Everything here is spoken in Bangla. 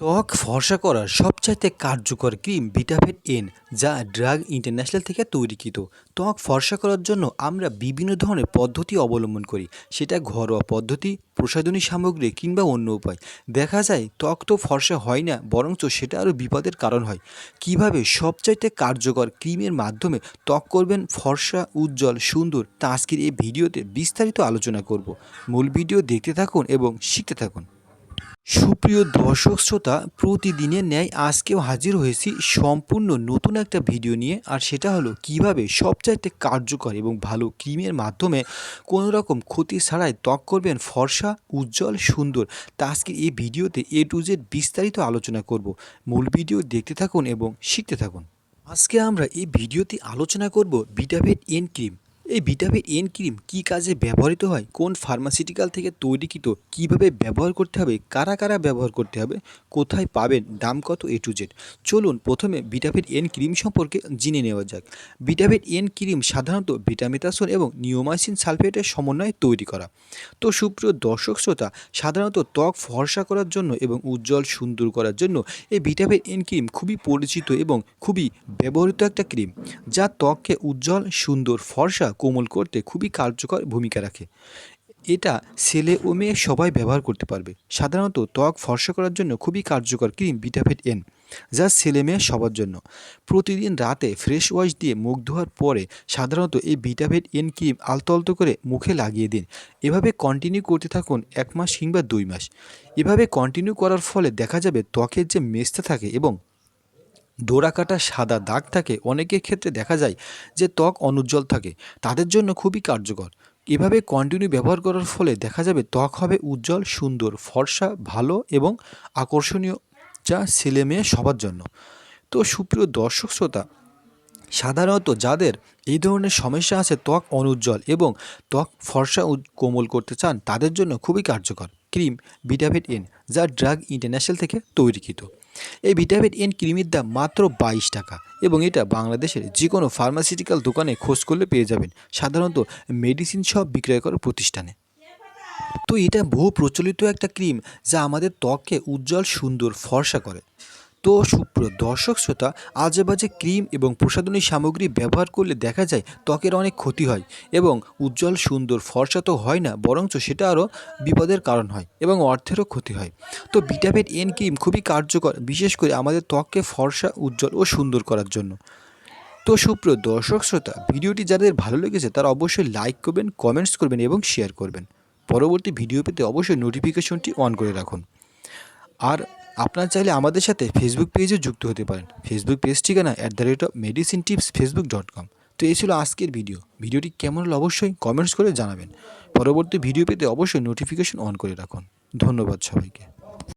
ত্বক ফর্সা করার সবচাইতে কার্যকর ক্রিম ভিটাভেট এন, যা ড্রাগ ইন্টারন্যাশনাল থেকে তৈরিকৃত। ত্বক ফর্সা করার জন্য আমরা বিভিন্ন ধরনের পদ্ধতি অবলম্বন করি, সেটা ঘরোয়া পদ্ধতি, প্রসাধনী সামগ্রী কিংবা অন্য উপায়। দেখা যায় ত্বক তো ফর্সা হয় না, বরঞ্চ সেটা আরও বিপদের কারণ হয়। কিভাবে সবচাইতে কার্যকর ক্রিমের মাধ্যমে ত্বক করবেন ফর্সা, উজ্জ্বল, সুন্দর, তা আজকের এই ভিডিওতে বিস্তারিত আলোচনা করব। মূল ভিডিও দেখতে থাকুন এবং শিখতে থাকুন। সুপ্রিয় দর্শক শ্রোতা, প্রতিদিনের ন্যায় আজকেও হাজির হয়েছি সম্পূর্ণ নতুন একটা ভিডিও নিয়ে। আর সেটা হলো কিভাবে সবচাইতে কার্যকর এবং ভালো ক্রিমের মাধ্যমে কোনো রকম ক্ষতি ছাড়াই ত্বক করবেন ফর্সা, উজ্জ্বল, সুন্দর। তা আজকের এই ভিডিওতে এ টু জেড বিস্তারিত আলোচনা করব। মূল ভিডিও দেখতে থাকুন এবং শিখতে থাকুন। আজকে আমরা এই ভিডিওতে আলোচনা করব ভিটাভেট এন ক্রিম। এই ভিটাভেট এন ক্রিম কী কাজে ব্যবহৃত হয়, কোন ফার্মাসিউটিক্যাল থেকে তৈরিকৃত, কীভাবে ব্যবহার করতে হবে, কারা কারা ব্যবহার করতে হবে, কোথায় পাবেন, দাম কত, এ টু জেড। চলুন প্রথমে ভিটাভেট এন ক্রিম সম্পর্কে জেনে নেওয়া যাক। ভিটাভেট এন ক্রিম সাধারণত ভিটামিতাসন এবং নিওমাইসিন সালফেটের সমন্বয়ে তৈরি করা। তো সুপ্রিয় দর্শক শ্রোতা, সাধারণত ত্বক ফর্সা করার জন্য এবং উজ্জ্বল সুন্দর করার জন্য এই ভিটাভেট এন ক্রিম খুবই পরিচিত এবং খুবই ব্যবহৃত একটা ক্রিম, যা ত্বককে উজ্জ্বল, সুন্দর, ফর্সা, কোমল করতে খুবই কার্যকর ভূমিকা রাখে। এটা ছেলে ও মেয়ে সবাই ব্যবহার করতে পারবে। সাধারণত ত্বক ফর্সা করার জন্য খুবই কার্যকর ক্রিম ভিটাভেট এন, যা ছেলে মেয়ে সবার জন্য। প্রতিদিন রাতে ফ্রেশ ওয়াশ দিয়ে মুখ ধোয়ার পরে সাধারণত এই ভিটাভেট এন ক্রিম আলতো আলতো করে মুখে লাগিয়ে দিন। এভাবে কন্টিনিউ করতে থাকুন 1 মাস কিংবা 2 মাস। এভাবে কন্টিনিউ করার ফলে দেখা যাবে ত্বকের যে মেস্তা থাকে এবং ডোরাকাটা সাদা দাগ থাকে, অনেকের ক্ষেত্রে দেখা যায় যে ত্বক অনুজ্জ্বল থাকে, তাদের জন্য খুবই কার্যকর। এভাবে কন্টিনিউ ব্যবহার করার ফলে দেখা যাবে ত্বক হবে উজ্জ্বল, সুন্দর, ফর্সা, ভালো এবং আকর্ষণীয়, যা ছেলে মেয়ে সবার জন্য। তো সুপ্রিয় দর্শক শ্রোতা, সাধারণত যাদের এই ধরনের সমস্যা আছে, ত্বক অনুজ্জ্বল এবং ত্বক ফর্সা কোমল করতে চান, তাদের জন্য খুবই কার্যকর ক্রিম ভিটাভেট এন, যা ড্রাগ ইন্টারন্যাশনাল থেকে তৈরিকৃত। এই ভিটাভেট এন ক্রিমের দাম মাত্র 22 টাকা এবং এটা বাংলাদেশের যে কোনো ফার্মাসিউটিক্যাল দোকানে খোঁজ করলে পেয়ে যাবেন, সাধারণত মেডিসিন সব বিক্রয় করার প্রতিষ্ঠানে। তো এটা বহু প্রচলিত একটা ক্রিম, যা আমাদের ত্বককে উজ্জ্বল, সুন্দর, ফর্সা করে। তো সুপ্রিয় দর্শক শ্রোতা, আজে বাজে ক্রিম এবং প্রসাধনী সামগ্রী ব্যবহার করলে দেখা যায় ত্বকের অনেক ক্ষতি হয় এবং উজ্জ্বল, সুন্দর, ফর্সা তো হয় না, বরঞ্চ সেটা আরও বিপদের কারণ হয় এবং অর্থেরও ক্ষতি হয়। তো ভিটাভেট এন ক্রিম খুবই কার্যকর, বিশেষ করে আমাদের ত্বককে ফর্সা, উজ্জ্বল ও সুন্দর করার জন্য। তো সুপ্রিয় দর্শক শ্রোতা, ভিডিওটি যাদের ভালো লেগেছে তারা অবশ্যই লাইক করবেন, কমেন্টস করবেন এবং শেয়ার করবেন। পরবর্তী ভিডিও পেতে অবশ্যই নোটিফিকেশনটি অন করে রাখুন। আর আপনারা চাইলে আমাদের সাথে ফেসবুক পেজে যুক্ত হতে পারেন। ফেসবুক পেজ ঠিকানা @medicine-tips-facebook.com। তো এই ছিল আজকের ভিডিও। ভিডিওটি কেমন হলো অবশ্যই কমেন্টস করে জানাবেন। পরবর্তী ভিডিও পেতে অবশ্যই নোটিফিকেশন অন করে রাখুন। ধন্যবাদ সবাইকে।